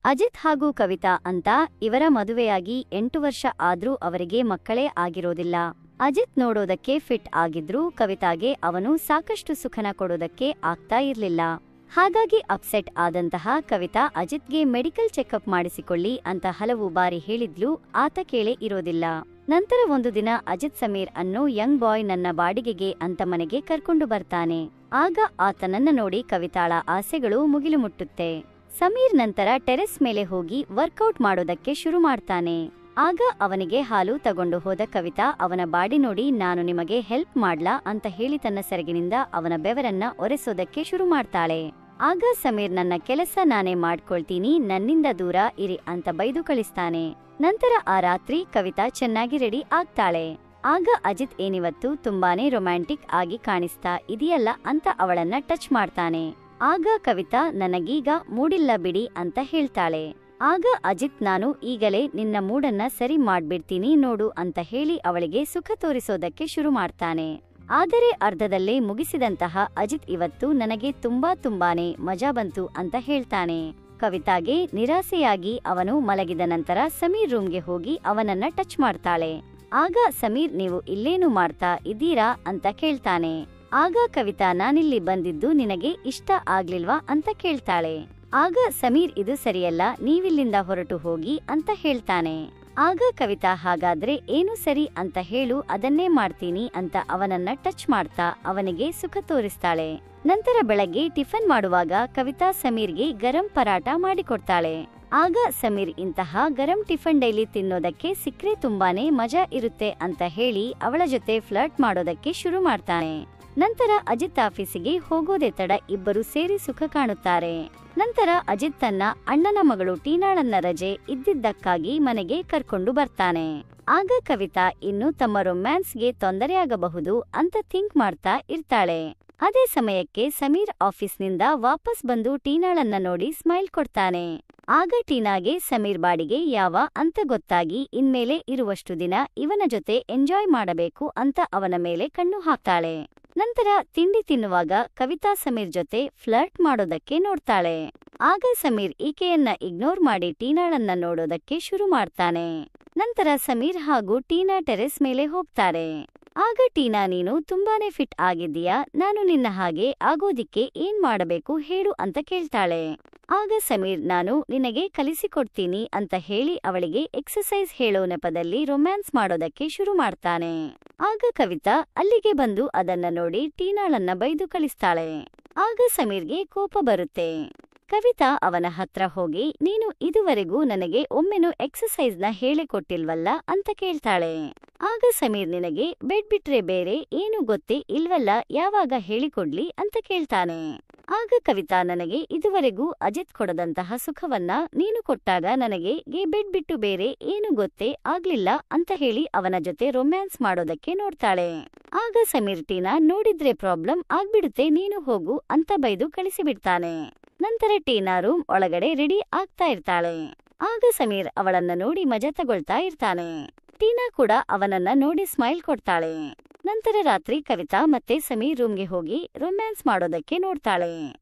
ಅಜಿತ್ ಹಾಗೂ ಕವಿತಾ ಅಂತ ಇವರ ಮದುವೆಯಾಗಿ 8 ವರ್ಷ ಆದ್ರೂ ಅವರಿಗೆ ಮಕ್ಕಳೇ ಆಗಿರೋದಿಲ್ಲ. ಅಜಿತ್ ನೋಡೋದಕ್ಕೆ ಫಿಟ್ ಆಗಿದ್ರೂ ಕವಿತಾಗೆ ಅವನು ಸಾಕಷ್ಟು ಸುಖನ ಕೊಡೋದಕ್ಕೆ ಆಗ್ತಾ ಇರ್ಲಿಲ್ಲ. ಹಾಗಾಗಿ ಅಪ್ಸೆಟ್ ಆದಂತಹ ಕವಿತಾ ಅಜಿತ್ಗೆ ಮೆಡಿಕಲ್ ಚೆಕಪ್ ಮಾಡಿಸಿಕೊಳ್ಳಿ ಅಂತ ಹಲವು ಬಾರಿ ಹೇಳಿದ್ಲು. ಆತ ಕೇಳೇ ಇರೋದಿಲ್ಲ. ನಂತರ ಒಂದು ದಿನ ಅಜಿತ್ ಸಮೀರ್ ಅನ್ನೋ ಯಂಗ್ ಬಾಯ್ ನನ್ನ ಬಾಡಿಗೆಗೆ ಅಂತ ಮನೆಗೆ ಕರ್ಕೊಂಡು ಬರ್ತಾನೆ. ಆಗ ಆತನನ್ನ ನೋಡಿ ಕವಿತಾಳ ಆಸೆಗಳು ಮುಗಿಲು ಮುಟ್ಟುತ್ತೆ. ಸಮೀರ್ ನಂತರ ಟೆರೆಸ್ ಮೇಲೆ ಹೋಗಿ ವರ್ಕೌಟ್ ಮಾಡೋದಕ್ಕೆ ಶುರು ಮಾಡ್ತಾನೆ. ಆಗ ಅವನಿಗೆ ಹಾಲು ತಗೊಂಡು ಹೋದ ಕವಿತಾ ಅವನ ಬಾಡಿ ನೋಡಿ ನಾನು ನಿಮಗೆ ಹೆಲ್ಪ್ ಮಾಡ್ಲಾ ಅಂತ ಹೇಳಿ ತನ್ನ ಸೆರಗಿನಿಂದ ಅವನ ಬೆವರನ್ನ ಒರೆಸೋದಕ್ಕೆ ಶುರು ಮಾಡ್ತಾಳೆ. ಆಗ ಸಮೀರ್ ನನ್ನ ಕೆಲಸ ನಾನೇ ಮಾಡ್ಕೊಳ್ತೀನಿ, ನನ್ನಿಂದ ದೂರ ಇರಿ ಅಂತ ಬೈದು ಕಳಿಸ್ತಾನೆ. ನಂತರ ಆ ರಾತ್ರಿ ಕವಿತಾ ಚೆನ್ನಾಗಿ ರೆಡಿ ಆಗ್ತಾಳೆ. ಆಗ ಅಜಿತ್ ಏನಿವತ್ತು ತುಂಬಾನೇ ರೊಮ್ಯಾಂಟಿಕ್ ಆಗಿ ಕಾಣಿಸ್ತಾ ಇದೆಯಲ್ಲ ಅಂತ ಅವಳನ್ನ ಟಚ್ ಮಾಡ್ತಾನೆ. ಆಗ ಕವಿತಾ ನನಗೀಗ ಮೂಡಿಲ್ಲ ಬಿಡಿ ಅಂತ ಹೇಳ್ತಾಳೆ. ಆಗ ಅಜಿತ್ ನಾನು ಈಗಲೇ ನಿನ್ನ ಮೂಡನ್ನ ಸರಿ ಮಾಡ್ಬಿಡ್ತೀನಿ ನೋಡು ಅಂತ ಹೇಳಿ ಅವಳಿಗೆ ಸುಖ ತೋರಿಸೋದಕ್ಕೆ ಶುರು ಮಾಡ್ತಾನೆ. ಆದರೆ ಅರ್ಧದಲ್ಲೇ ಮುಗಿಸಿದಂತಹ ಅಜಿತ್ ಇವತ್ತು ನನಗೆ ತುಂಬಾನೇ ಮಜಾ ಬಂತು ಅಂತ ಹೇಳ್ತಾನೆ. ಕವಿತಾಗೆ ನಿರಾಸೆಯಾಗಿ ಅವನು ಮಲಗಿದ ನಂತರ ಸಮೀರ್ ರೂಮ್ಗೆ ಹೋಗಿ ಅವನನ್ನ ಟಚ್ ಮಾಡ್ತಾಳೆ. ಆಗ ಸಮೀರ್ ನೀವು ಇಲ್ಲೇನು ಮಾಡ್ತಾ ಇದ್ದೀರಾ ಅಂತ ಕೇಳ್ತಾನೆ. ಆಗ ಕವಿತಾ ನಾನಿಲ್ಲಿ ಬಂದಿದ್ದು ನಿನಗೆ ಇಷ್ಟ ಆಗ್ಲಿಲ್ವಾ ಅಂತ ಕೇಳ್ತಾಳೆ. ಆಗ ಸಮೀರ್ ಇದು ಸರಿಯಲ್ಲ, ನೀವಿಲ್ಲಿಂದ ಹೊರಟು ಹೋಗಿ ಅಂತ ಹೇಳ್ತಾನೆ. ಆಗ ಕವಿತಾ ಹಾಗಾದ್ರೆ ಏನು ಸರಿ ಅಂತ ಹೇಳು, ಅದನ್ನೇ ಮಾಡ್ತೀನಿ ಅಂತ ಅವನನ್ನ ಟಚ್ ಮಾಡ್ತಾ ಅವನಿಗೆ ಸುಖ ತೋರಿಸ್ತಾಳೆ. ನಂತರ ಬೆಳಗ್ಗೆ ಟಿಫನ್ ಮಾಡುವಾಗ ಕವಿತಾ ಸಮೀರ್ಗೆ ಗರಂ ಪರಾಟ ಮಾಡಿಕೊಡ್ತಾಳೆ. ಆಗ ಸಮೀರ್ ಇಂತಹ ಗರಂ ಟಿಫನ್ ಡೈಲಿ ತಿನ್ನೋದಕ್ಕೆ ಸಿಕ್ರೆ ತುಂಬಾನೇ ಮಜಾ ಇರುತ್ತೆ ಅಂತ ಹೇಳಿ ಅವಳ ಜೊತೆ ಫ್ಲರ್ಟ್ ಮಾಡೋದಕ್ಕೆ ಶುರು ಮಾಡ್ತಾನೆ. ನಂತರ ಅಜಿತ್ ಆಫೀಸಿಗೆ ಹೋಗೋದೇ ತಡ ಇಬ್ಬರು ಸೇರಿ ಸುಖ ಕಾಣುತ್ತಾರೆ. ನಂತರ ಅಜಿತ್ ತನ್ನ ಅಣ್ಣನ ಮಗಳು ಟೀನಾಳನ್ನ ರಜೆ ಇದ್ದಿದ್ದಕ್ಕಾಗಿ ಮನೆಗೆ ಕರ್ಕೊಂಡು ಬರ್ತಾನೆ. ಆಗ ಕವಿತಾ ಇನ್ನು ತಮ್ಮ ರೊಮ್ಯಾನ್ಸ್ಗೆ ತೊಂದರೆಯಾಗಬಹುದು ಅಂತ ಥಿಂಕ್ ಮಾಡ್ತಾ ಇರ್ತಾಳೆ. ಅದೇ ಸಮಯಕ್ಕೆ ಸಮೀರ್ ಆಫೀಸ್ನಿಂದ ವಾಪಸ್ ಬಂದು ಟೀನಾಳನ್ನ ನೋಡಿ ಸ್ಮೈಲ್ ಕೊಡ್ತಾನೆ. ಆಗ ಟೀನಾಗೆ ಸಮೀರ್ ಬಾಡಿಗೆ ಯಾವ ಅಂತ ಗೊತ್ತಾಗಿ ಇನ್ಮೇಲೆ ಇರುವಷ್ಟು ದಿನ ಇವನ ಜೊತೆ ಎಂಜಾಯ್ ಮಾಡಬೇಕು ಅಂತ ಅವನ ಮೇಲೆ ಕಣ್ಣು ಹಾಕ್ತಾಳೆ. ನಂತರ ತಿಂಡಿ ತಿನ್ನುವಾಗ ಕವಿತಾ ಸಮೀರ್ ಜೊತೆ ಫ್ಲರ್ಟ್ ಮಾಡೋದಕ್ಕೆ ನೋಡ್ತಾಳೆ. ಆಗ ಸಮೀರ್ ಈಕೆಯನ್ನ ಇಗ್ನೋರ್ ಮಾಡಿ ಟೀನಾಳನ್ನ ನೋಡೋದಕ್ಕೆ ಶುರು ಮಾಡ್ತಾನೆ. ನಂತರ ಸಮೀರ್ ಹಾಗೂ ಟೀನಾ ಟೆರೆಸ್ ಮೇಲೆ ಹೋಗ್ತಾರೆ. ಆಗ ಟೀನಾ ನೀನು ತುಂಬಾನೇ ಫಿಟ್ ಆಗಿದ್ದೀಯಾ, ನಾನು ನಿನ್ನ ಹಾಗೆ ಆಗೋದಿಕ್ಕೆ ಏನ್ ಮಾಡಬೇಕು ಹೇಳು ಅಂತ ಕೇಳ್ತಾಳೆ. ಆಗ ಸಮೀರ್ ನಾನು ನಿನಗೆ ಕಲಿಸಿಕೊಡ್ತೀನಿ ಅಂತ ಹೇಳಿ ಅವಳಿಗೆ ಎಕ್ಸರ್ಸೈಸ್ ಹೇಳೋ ನೆಪದಲ್ಲಿ ರೊಮ್ಯಾನ್ಸ್ ಮಾಡೋದಕ್ಕೆ ಶುರು ಮಾಡ್ತಾನೆ. ಆಗ ಕವಿತಾ ಅಲ್ಲಿಗೆ ಬಂದು ಅದನ್ನ ನೋಡಿ ಟೀನಾಳನ್ನ ಬೈದು ಕಳಿಸ್ತಾಳೆ. ಆಗ ಸಮೀರ್ಗೆ ಕೋಪ ಬರುತ್ತೆ. ಕವಿತಾ ಅವನ ಹತ್ರ ಹೋಗಿ ನೀನು ಇದುವರೆಗೂ ನನಗೆ ಒಮ್ಮೆನೂ ಎಕ್ಸರ್ಸೈಸ್ನ ಹೇಳಿಕೊಟ್ಟಿಲ್ವಲ್ಲ ಅಂತ ಕೇಳ್ತಾಳೆ. ಆಗ ಸಮೀರ್ ನಿನಗೆ ಬೆಡ್ ಬಿಟ್ರೆ ಬೇರೆ ಏನು ಗೊತ್ತೇ ಇಲ್ವಲ್ಲ, ಯಾವಾಗ ಹೇಳಿಕೊಡ್ಲಿ ಅಂತ ಕೇಳ್ತಾನೆ. ಆಗ ಕವಿತಾ ನನಗೆ ಇದುವರೆಗೂ ಅಜಿತ್ ಕೊಡದಂತಹ ಸುಖವನ್ನ ನೀನು ಕೊಟ್ಟಾಗ ನನಗೆ ಬೆಡ್ ಬಿಟ್ಟು ಬೇರೆ ಏನು ಗೊತ್ತೇ ಆಗ್ಲಿಲ್ಲ ಅಂತ ಹೇಳಿ ಅವನ ಜೊತೆ ರೊಮ್ಯಾನ್ಸ್ ಮಾಡೋದಕ್ಕೆ ನೋಡ್ತಾಳೆ. ಆಗ ಸಮೀರ್ ಟೀನಾ ನೋಡಿದ್ರೆ ಪ್ರಾಬ್ಲಮ್ ಆಗ್ಬಿಡುತ್ತೆ, ನೀನು ಹೋಗು ಅಂತ ಬೈದು ಕಳಿಸಿಬಿಡ್ತಾನೆ. ನಂತರ ಟೀನಾ ರೂಮ್ ಒಳಗಡೆ ರೆಡಿ ಆಗ್ತಾ ಇರ್ತಾಳೆ. ಆಗ ಸಮೀರ್ ಅವಳನ್ನ ನೋಡಿ ಮಜಾ ತಗೊಳ್ತಾ ಇರ್ತಾನೆ. ಟೀನಾ ಕೂಡ ಅವನನ್ನ ನೋಡಿ ಸ್ಮೈಲ್ ಕೊಡ್ತಾಳೆ. ನಂತರ ರಾತ್ರಿ ಕವಿತಾ ಮತ್ತೆ ಸಮೀರ್ ರೂಮ್ಗೆ ಹೋಗಿ ರೊಮ್ಯಾನ್ಸ್ ಮಾಡೋದಕ್ಕೆ ನೋಡ್ತಾಳೆ.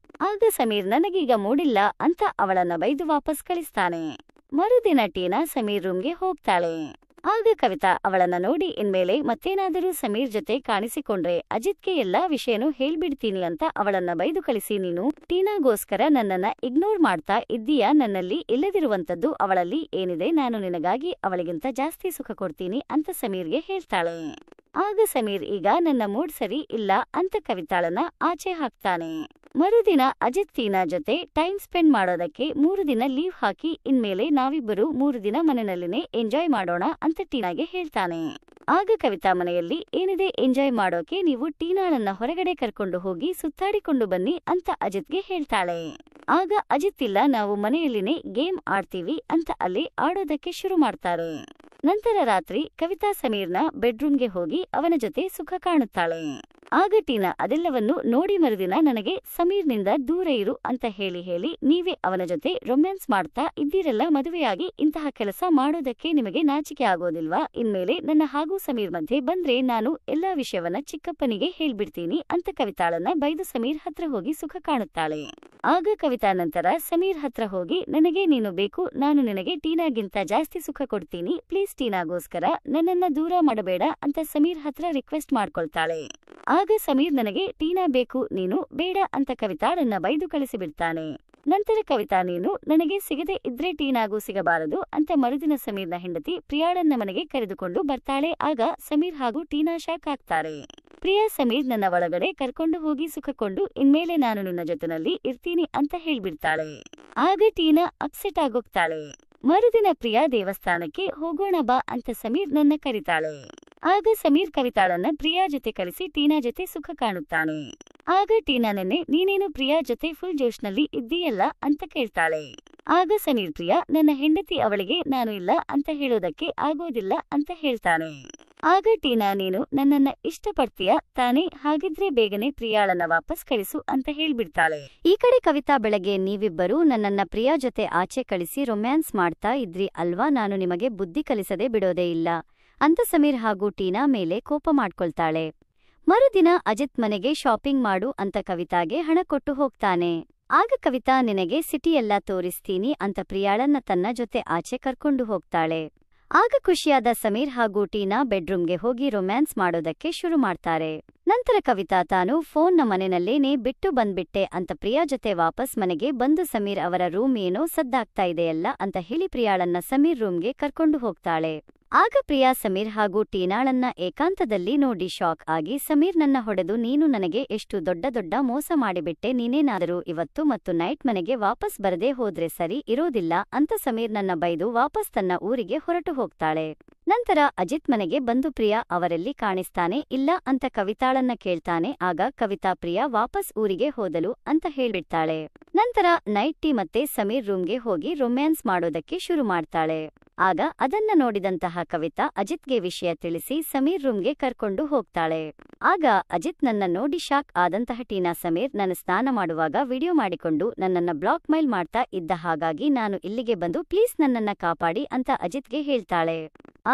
ಆಗ ಸಮೀರ್ ನನಗೀಗ ಮೂಡಿಲ್ಲ ಅಂತ ಅವಳನ್ನ ಬೈದು ವಾಪಸ್ ಕಳಿಸ್ತಾನೆ. ಮರುದಿನ ಟೀನಾ ಸಮೀರ್ ರೂಮ್ಗೆ ಹೋಗ್ತಾಳೆ. ಆಗ ಕವಿತಾ ಅವಳನ್ನ ನೋಡಿ ಇನ್ಮೇಲೆ ಮತ್ತೇನಾದರೂ ಸಮೀರ್ ಜೊತೆ ಕಾಣಿಸಿಕೊಂಡ್ರೆ ಅಜಿತ್ಗೆ ಎಲ್ಲಾ ವಿಷಯನೂ ಹೇಳ್ಬಿಡ್ತೀನಿ ಅಂತ ಅವಳನ್ನ ಬೈದು ಕಳಿಸಿ ನೀನು ಟೀನಾಗೋಸ್ಕರ ನನ್ನನ್ನ ಇಗ್ನೋರ್ ಮಾಡ್ತಾ ಇದ್ದೀಯಾ, ನನ್ನಲ್ಲಿ ಇಲ್ಲದಿರುವಂತದ್ದು ಅವಳಲ್ಲಿ ಏನಿದೆ, ನಾನು ನಿನಗಾಗಿ ಅವಳಿಗಿಂತ ಜಾಸ್ತಿ ಸುಖ ಕೊಡ್ತೀನಿ ಅಂತ ಸಮೀರ್ಗೆ ಹೇಳ್ತಾಳೆ. ಆಗ ಸಮೀರ್ ಈಗ ನನ್ನ ಮೂಡ್ ಸರಿ ಇಲ್ಲ ಅಂತ ಕವಿತಾಳನ್ನ ಆಚೆ ಹಾಕ್ತಾನೆ. ಮರುದಿನ ಅಜಿತ್ ಟೀನಾ ಜೊತೆ ಟೈಮ್ ಸ್ಪೆಂಡ್ ಮಾಡೋದಕ್ಕೆ 3 ದಿನ ಲೀವ್ ಹಾಕಿ ಇನ್ಮೇಲೆ ನಾವಿಬ್ಬರು 3 ದಿನ ಮನೆಯಲ್ಲಿನೇ ಎಂಜಾಯ್ ಮಾಡೋಣ ಅಂತ ಟೀನಾಗೆ ಹೇಳ್ತಾನೆ. ಆಗ ಕವಿತಾ ಮನೆಯಲ್ಲಿ ಏನಿದೆ ಎಂಜಾಯ್ ಮಾಡೋಕೆ, ನೀವು ಟೀನಾಳನ್ನ ಹೊರಗಡೆ ಕರ್ಕೊಂಡು ಹೋಗಿ ಸುತ್ತಾಡಿಕೊಂಡು ಬನ್ನಿ ಅಂತ ಅಜಿತ್ಗೆ ಹೇಳ್ತಾಳೆ. ಆಗ ಅಜಿತ್ ಇಲ್ಲ ನಾವು ಮನೆಯಲ್ಲಿನೇ ಗೇಮ್ ಆಡ್ತೀವಿ ಅಂತ ಅಲ್ಲಿ ಆಡೋದಕ್ಕೆ ಶುರು ಮಾಡ್ತಾರೆ. ನಂತರ ರಾತ್ರಿ ಕವಿತಾ ಸಮೀರ್ನ ಬೆಡ್ರೂಮ್ಗೆ ಹೋಗಿ ಅವನ ಜೊತೆ ಸುಖ ಕಾಣುತ್ತಾಳೆ. ಆಗ ಟೀನಾ ಅದೆಲ್ಲವನ್ನು ನೋಡಿ ಮರುದಿನ ನನಗೆ ಸಮೀರ್ನಿಂದ ದೂರ ಇರು ಅಂತ ಹೇಳಿ ನೀವೇ ಅವನ ಜೊತೆ ರೊಮ್ಯಾನ್ಸ್ ಮಾಡ್ತಾ ಇದ್ದೀರಲ್ಲ, ಮದುವೆಯಾಗಿ ಇಂತಹ ಕೆಲಸ ಮಾಡೋದಕ್ಕೆ ನಿಮಗೆ ನಾಚಿಕೆ ಆಗೋದಿಲ್ವಾ? ಇನ್ಮೇಲೆ ನನ್ನ ಹಾಗೂ ಸಮೀರ್ ಮಧ್ಯೆ ಬಂದ್ರೆ ನಾನು ಎಲ್ಲಾ ವಿಷಯವನ್ನ ಚಿಕ್ಕಪ್ಪನಿಗೆ ಹೇಳ್ಬಿಡ್ತೀನಿ ಅಂತ ಕವಿತಾಳನ್ನ ಬೈದು ಸಮೀರ್ ಹತ್ರ ಹೋಗಿ ಸುಖ ಕಾಣುತ್ತಾಳೆ. ಆಗ ಕವಿತಾ ನಂತರ ಸಮೀರ್ ಹತ್ರ ಹೋಗಿ ನನಗೆ ನೀನು ಬೇಕು, ನಾನು ನಿನಗೆ ಟೀನಾಗಿಂತ ಜಾಸ್ತಿ ಸುಖ ಕೊಡ್ತೀನಿ, ಪ್ಲೀಸ್ ಟೀನಾಗೋಸ್ಕರ ನನ್ನನ್ನ ದೂರ ಮಾಡಬೇಡ ಅಂತ ಸಮೀರ್ ಹತ್ರ ರಿಕ್ವೆಸ್ಟ್ ಮಾಡ್ಕೊಳ್ತಾಳೆ. ಆಗ ಸಮೀರ್ ನನಗೆ ಟೀನಾ ಬೇಕು, ನೀನು ಬೇಡ ಅಂತ ಕವಿತಾಳನ್ನ ಬೈದು ಕಳಿಸಿಬಿಡ್ತಾನೆ. ನಂತರ ಕವಿತಾ ನೀನು ನನಗೆ ಸಿಗದೆ ಇದ್ರೆ ಟೀನಾಗೂ ಸಿಗಬಾರದು ಅಂತ ಮರುದಿನ ಸಮೀರ್ನ ಹೆಂಡತಿ ಪ್ರಿಯಾಳನ್ನ ಮನೆಗೆ ಕರೆದುಕೊಂಡು ಬರ್ತಾಳೆ. ಆಗ ಸಮೀರ್ ಹಾಗೂ ಟೀನಾ ಶಾಕ್ ಆಗ್ತಾರೆ. ಪ್ರಿಯಾ ಸಮೀರ್ ನನ್ನ ಒಳಗಡೆ ಕರ್ಕೊಂಡು ಹೋಗಿ ಸುಖಕೊಂಡು ಇನ್ಮೇಲೆ ನಾನು ನಿನ್ನ ಜೊತೆನಲ್ಲಿ ಇರ್ತೀನಿ ಅಂತ ಹೇಳ್ಬಿಡ್ತಾಳೆ. ಆಗ ಟೀನಾ ಅಪ್ಸೆಟ್ ಆಗೋಗ್ತಾಳೆ. ಮರುದಿನ ಪ್ರಿಯಾ ದೇವಸ್ಥಾನಕ್ಕೆ ಹೋಗೋಣ ಬಾ ಅಂತ ಸಮೀರ್ ನನ್ನ ಕರೀತಾಳೆ. ಆಗ ಸಮೀರ್ ಕವಿತಾಳನ್ನ ಪ್ರಿಯಾ ಜೊತೆ ಕಳಿಸಿ ಟೀನಾ ಜೊತೆ ಸುಖ ಕಾಣುತ್ತಾನೆ. ಆಗ ಟೀನಾ ನೀನೇನು ಪ್ರಿಯಾ ಜೊತೆ ಫುಲ್ ಜೋಶ್ನಲ್ಲಿ ಇದ್ದೀಯಲ್ಲ ಅಂತ ಕೇಳ್ತಾಳೆ. ಆಗ ಸಮೀರ್ ಪ್ರಿಯಾ ನನ್ನ ಹೆಂಡತಿ, ಅವಳಿಗೆ ನಾನು ಇಲ್ಲ ಅಂತ ಹೇಳೋದಕ್ಕೆ ಆಗೋದಿಲ್ಲ ಅಂತ ಹೇಳ್ತಾನೆ. ಆಗ ಟೀನಾ ನೀನು ನನ್ನನ್ನ ಇಷ್ಟಪಡ್ತೀಯ ತಾನೇ, ಹಾಗಿದ್ರೆ ಬೇಗನೆ ಪ್ರಿಯಾಳನ್ನ ವಾಪಸ್ ಕಳಿಸು ಅಂತ ಹೇಳ್ಬಿಡ್ತಾಳೆ. ಈ ಕಡೆ ಕವಿತಾ ಬೆಳಗ್ಗೆ ನೀವಿಬ್ಬರೂ ನನ್ನನ್ನ ಪ್ರಿಯಾ ಜೊತೆ ಆಚೆ ಕಳಿಸಿ ರೊಮ್ಯಾನ್ಸ್ ಮಾಡ್ತಾ ಇದ್ರಿ ಅಲ್ವಾ, ನಾನು ನಿಮಗೆ ಬುದ್ಧಿ ಕಲಿಸದೆ ಬಿಡೋದೇ ಇಲ್ಲ ಅಂತ ಸಮೀರ್ ಹಾಗೂ ಟೀನಾ ಮೇಲೆ ಕೋಪ ಮಾಡ್ಕೊಳ್ತಾಳೆ. ಮರುದಿನ ಅಜಿತ್ ಮನೆಗೆ ಶಾಪಿಂಗ್ ಮಾಡು ಅಂತ ಕವಿತಾಗೆ ಹಣ ಕೊಟ್ಟು ಹೋಗ್ತಾನೆ. ಆಗ ಕವಿತಾ ನಿನಗೆ ಸಿಟಿಯೆಲ್ಲ ತೋರಿಸ್ತೀನಿ ಅಂತ ಪ್ರಿಯಾಳನ್ನ ತನ್ನ ಜೊತೆ ಆಚೆ ಕರ್ಕೊಂಡು ಹೋಗ್ತಾಳೆ. ಆಗ ಖುಷಿಯಾದ ಸಮೀರ್ ಹಾಗೂ ಟೀನಾ ಬೆಡ್ರೂಮ್ಗೆ ಹೋಗಿ ರೊಮ್ಯಾನ್ಸ್ ಮಾಡೋದಕ್ಕೆ ಶುರು ಮಾಡ್ತಾರೆ. ನಂತರ ಕವಿತಾ ತಾನು ಫೋನ್ನ ಮನೆಯಲ್ಲೇನೆ ಬಿಟ್ಟು ಬಂದ್ಬಿಟ್ಟೆ ಅಂತ ಪ್ರಿಯಾ ಜೊತೆ ವಾಪಸ್ ಮನೆಗೆ ಬಂದು ಸಮೀರ್ ಅವರ ರೂಮ್ ಏನೋ ಸದ್ದಾಗ್ತಾ ಇದೆಯಲ್ಲ ಅಂತ ಹೇಳಿ ಪ್ರಿಯಾಳನ್ನ ಸಮೀರ್ ರೂಮ್ಗೆ ಕರ್ಕೊಂಡು ಹೋಗ್ತಾಳೆ. ಆಗ ಪ್ರಿಯಾ ಸಮೀರ್ ಹಾಗೂ ಟೀನಾಳನ್ನ ಏಕಾಂತದಲ್ಲಿ ನೋಡಿ ಶಾಕ್ ಆಗಿ ಸಮೀರ್ ನನ್ನ ಹೊಡೆದು ನೀನು ನನಗೆ ಎಷ್ಟು ದೊಡ್ಡ ಮೋಸ ಮಾಡಿಬಿಟ್ಟೆ, ನೀನೇನಾದರೂ ಇವತ್ತು ಮತ್ತು ನೈಟ್ ಮನೆಗೆ ವಾಪಸ್ ಬರದೇ ಹೋದ್ರೆ ಸರಿ ಇರೋದಿಲ್ಲ ಅಂತ ಸಮೀರ್ ನನ್ನ ಬೈದು ವಾಪಸ್ ತನ್ನ ಊರಿಗೆ ಹೊರಟು ಹೋಗ್ತಾಳೆ. ನಂತರ ಅಜಿತ್ ಮನೆಗೆ ಬಂದು ಪ್ರಿಯಾ ಅವರಲ್ಲಿ ಕಾಣಿಸ್ತಾನೆ ಇಲ್ಲ ಅಂತ ಕವಿತಾಳನ್ನ ಕೇಳ್ತಾನೆ. ಆಗ ಕವಿತಾ ಪ್ರಿಯಾ ವಾಪಸ್ ಊರಿಗೆ ಹೋದಲು ಅಂತ ಹೇಳ್ಬಿಡ್ತಾಳೆ. ನಂತರ ನೈಟ್ ಟೀ ಮತ್ತೆ ಸಮೀರ್ ರೂಮ್ಗೆ ಹೋಗಿ ರೊಮ್ಯಾನ್ಸ್ ಮಾಡೋದಕ್ಕೆ ಶುರು ಮಾಡ್ತಾಳೆ. ಆಗ ಅದನ್ನ ನೋಡಿದಂತಹ ಕವಿತಾ ಅಜಿತ್ಗೆ ವಿಷಯ ತಿಳಿಸಿ ಸಮೀರ್ ರೂಮ್ಗೆ ಕರ್ಕೊಂಡು ಹೋಗ್ತಾಳೆ. ಆಗ ಅಜಿತ್ ನನ್ನ ನೋಡಿ ಶಾಕ್ ಆದಂತಹ ಟೀನಾ ಸಮೀರ್ ನನ್ನ ಸ್ನಾನ ಮಾಡುವಾಗ ವಿಡಿಯೋ ಮಾಡಿಕೊಂಡು ನನ್ನನ್ನ ಬ್ಲಾಕ್ ಮೇಲ್ ಮಾಡ್ತಾ ಇದ್ದ, ಹಾಗಾಗಿ ನಾನು ಇಲ್ಲಿಗೆ ಬಂದು ಪ್ಲೀಸ್ ನನ್ನನ್ನ ಕಾಪಾಡಿ ಅಂತ ಅಜಿತ್ಗೆ ಹೇಳ್ತಾಳೆ.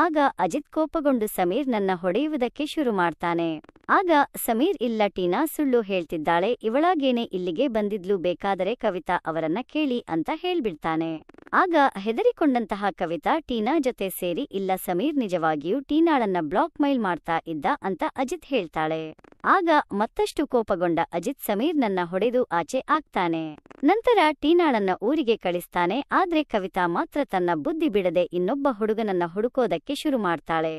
ಆಗ ಅಜಿತ್ ಕೋಪಗೊಂಡು ಸಮೀರ್ ನನ್ನ ಹೊಡೆಯುವುದಕ್ಕೆ ಶುರು ಮಾಡ್ತಾನೆ. ಆಗ ಸಮೀರ್ ಇಲ್ಲ ಟೀನಾ ಸುಳ್ಳು ಹೇಳ್ತಿದ್ದಾಳೆ, ಇವಳಾಗೇನೆ ಇಲ್ಲಿಗೆ ಬಂದಿದ್ಲು, ಬೇಕಾದರೆ ಕವಿತಾ ಅವರನ್ನ ಕೇಳಿ ಅಂತ ಹೇಳ್ಬಿಡ್ತಾನೆ. ಆಗ ಹೆದರಿಕೊಂಡಂತಹ ಕವಿತಾ ಟೀನಾ ಜೊತೆ ಸೇರಿ ಇಲ್ಲ ಸಮೀರ್ ನಿಜವಾಗಿಯೂ ಟೀನಾಳನ್ನ ಬ್ಲಾಕ್ ಮೇಲ್ ಮಾಡ್ತಾ ಇದ್ದ ಅಂತ ಅಜಿತ್ ಹೇಳ್ತಾಳೆ. ಆಗ ಮತ್ತಷ್ಟು ಕೋಪಗೊಂಡ ಅಜಿತ್ ಸಮೀರ್ ನನ್ನ ಹೊಡೆದು ಆಚೆ ಆಗ್ತಾನೆ. ನಂತರ ಟೀನಾಳನ್ನ ಊರಿಗೆ ಕಳಿಸ್ತಾನೆ. ಆದ್ರೆ ಕವಿತಾ ಮಾತ್ರ ತನ್ನ ಬುದ್ಧಿ ಬಿಡದೆ ಇನ್ನೊಬ್ಬ ಹುಡುಗನನ್ನ ಹುಡುಕೋದಕ್ಕೆ ಶುರು ಮಾಡ್ತಾಳೆ.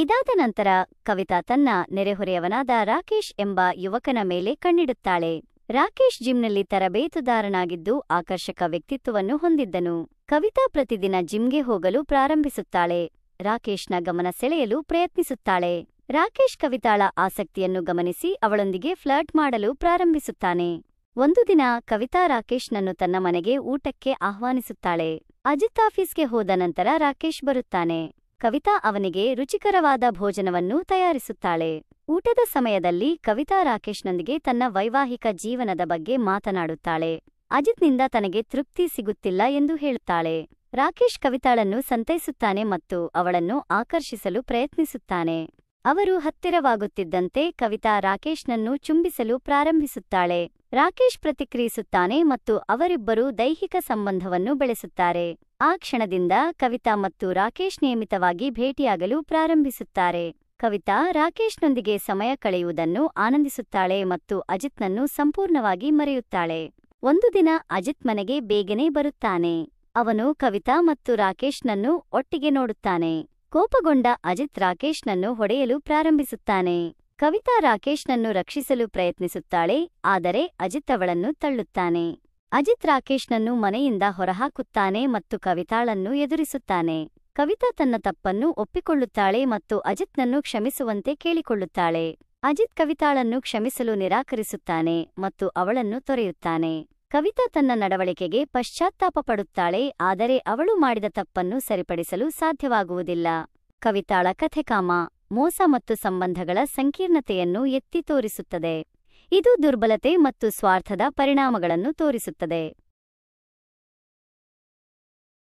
ಇದಾದ ನಂತರ ಕವಿತಾ ತನ್ನ ನೆರೆಹೊರೆಯವನಾದ ರಾಕೇಶ್ ಎಂಬ ಯುವಕನ ಮೇಲೆ ಕಣ್ಣಿಡುತ್ತಾಳೆ. ರಾಕೇಶ್ ಜಿಮ್ನಲ್ಲಿ ತರಬೇತುದಾರನಾಗಿದ್ದು ಆಕರ್ಷಕ ವ್ಯಕ್ತಿತ್ವವನ್ನು ಹೊಂದಿದ್ದನು. ಕವಿತಾ ಪ್ರತಿದಿನ ಜಿಮ್ಗೆ ಹೋಗಲು ಪ್ರಾರಂಭಿಸುತ್ತಾಳೆ. ರಾಕೇಶ್ನ ಗಮನ ಸೆಳೆಯಲು ಪ್ರಯತ್ನಿಸುತ್ತಾಳೆ. ರಾಕೇಶ್ ಕವಿತಾಳ ಆಸಕ್ತಿಯನ್ನು ಗಮನಿಸಿ ಅವಳೊಂದಿಗೆ ಫ್ಲರ್ಟ್ ಮಾಡಲು ಪ್ರಾರಂಭಿಸುತ್ತಾನೆ. ಒಂದು ದಿನ ಕವಿತಾ ರಾಕೇಶ್ನನ್ನು ತನ್ನ ಮನೆಗೆ ಊಟಕ್ಕೆ ಆಹ್ವಾನಿಸುತ್ತಾಳೆ. ಅಜಿತ್ ಆಫೀಸ್ಗೆ ಹೋದ ನಂತರ ರಾಕೇಶ್ ಬರುತ್ತಾನೆ. ಕವಿತಾ ಅವನಿಗೆ ರುಚಿಕರವಾದ ಭೋಜನವನ್ನು ತಯಾರಿಸುತ್ತಾಳೆ. ಊಟದ ಸಮಯದಲ್ಲಿ ಕವಿತಾ ರಾಕೇಶ್ನೊಂದಿಗೆ ತನ್ನ ವೈವಾಹಿಕ ಜೀವನದ ಬಗ್ಗೆ ಮಾತನಾಡುತ್ತಾಳೆ. ಅಜಿತ್ನಿಂದ ತನಗೆ ತೃಪ್ತಿ ಸಿಗುತ್ತಿಲ್ಲ ಎಂದು ಹೇಳುತ್ತಾಳೆ. ರಾಕೇಶ್ ಕವಿತಾಳನ್ನು ಸಂತೈಸುತ್ತಾನೆ ಮತ್ತು ಅವಳನ್ನು ಆಕರ್ಷಿಸಲು ಪ್ರಯತ್ನಿಸುತ್ತಾನೆ. ಅವರು ಹತ್ತಿರವಾಗುತ್ತಿದ್ದಂತೆ ಕವಿತಾ ರಾಕೇಶ್ನನ್ನು ಚುಂಬಿಸಲು ಪ್ರಾರಂಭಿಸುತ್ತಾಳೆ. ರಾಕೇಶ್ ಪ್ರತಿಕ್ರಿಯಿಸುತ್ತಾನೆ ಮತ್ತು ಅವರಿಬ್ಬರೂ ದೈಹಿಕ ಸಂಬಂಧವನ್ನು ಬೆಳೆಸುತ್ತಾರೆ. ಆ ಕ್ಷಣದಿಂದ ಕವಿತಾ ಮತ್ತು ರಾಕೇಶ್ ನಿಯಮಿತವಾಗಿ ಭೇಟಿಯಾಗಲು ಪ್ರಾರಂಭಿಸುತ್ತಾರೆ. ಕವಿತಾ ರಾಕೇಶ್ನೊಂದಿಗೆ ಸಮಯ ಕಳೆಯುವುದನ್ನು ಆನಂದಿಸುತ್ತಾಳೆ ಮತ್ತು ಅಜಿತ್ನನ್ನು ಸಂಪೂರ್ಣವಾಗಿ ಮರೆಯುತ್ತಾಳೆ. ಒಂದು ದಿನ ಅಜಿತ್ ಮನೆಗೆ ಬೇಗನೆ ಬರುತ್ತಾನೆ. ಅವನು ಕವಿತಾ ಮತ್ತು ರಾಕೇಶ್ನನ್ನು ಒಟ್ಟಿಗೆ ನೋಡುತ್ತಾನೆ. ಕೋಪಗೊಂಡ ಅಜಿತ್ ರಾಕೇಶ್ನನ್ನು ಹೊಡೆಯಲು ಪ್ರಾರಂಭಿಸುತ್ತಾನೆ. ಕವಿತಾ ರಾಕೇಶ್ನನ್ನು ರಕ್ಷಿಸಲು ಪ್ರಯತ್ನಿಸುತ್ತಾಳೆ, ಆದರೆ ಅಜಿತ್ ಅವಳನ್ನು ತಳ್ಳುತ್ತಾನೆ. ಅಜಿತ್ ರಾಕೇಶ್ನನ್ನು ಮನೆಯಿಂದ ಹೊರಹಾಕುತ್ತಾನೆ ಮತ್ತು ಕವಿತಾಳನ್ನು ಎದುರಿಸುತ್ತಾನೆ. ಕವಿತಾ ತನ್ನ ತಪ್ಪನ್ನು ಒಪ್ಪಿಕೊಳ್ಳುತ್ತಾಳೆ ಮತ್ತು ಅಜಿತ್ನನ್ನು ಕ್ಷಮಿಸುವಂತೆ ಕೇಳಿಕೊಳ್ಳುತ್ತಾಳೆ. ಅಜಿತ್ ಕವಿತಾಳನ್ನು ಕ್ಷಮಿಸಲು ನಿರಾಕರಿಸುತ್ತಾನೆ ಮತ್ತು ಅವಳನ್ನು ತೊರೆಯುತ್ತಾನೆ. ಕವಿತಾ ತನ್ನ ನಡವಳಿಕೆಗೆ ಪಶ್ಚಾತ್ತಾಪ ಪಡುತ್ತಾಳೆ, ಆದರೆ ಅವಳು ಮಾಡಿದ ತಪ್ಪನ್ನು ಸರಿಪಡಿಸಲು ಸಾಧ್ಯವಾಗುವುದಿಲ್ಲ. ಕವಿತಾಳ ಕಥೆಕಾಮ ಮೋಸ ಮತ್ತು ಸಂಬಂಧಗಳ ಸಂಕೀರ್ಣತೆಯನ್ನು ಎತ್ತಿ ತೋರಿಸುತ್ತದೆ. ಇದು ದುರ್ಬಲತೆ ಮತ್ತು ಸ್ವಾರ್ಥದ ಪರಿಣಾಮಗಳನ್ನು ತೋರಿಸುತ್ತದೆ.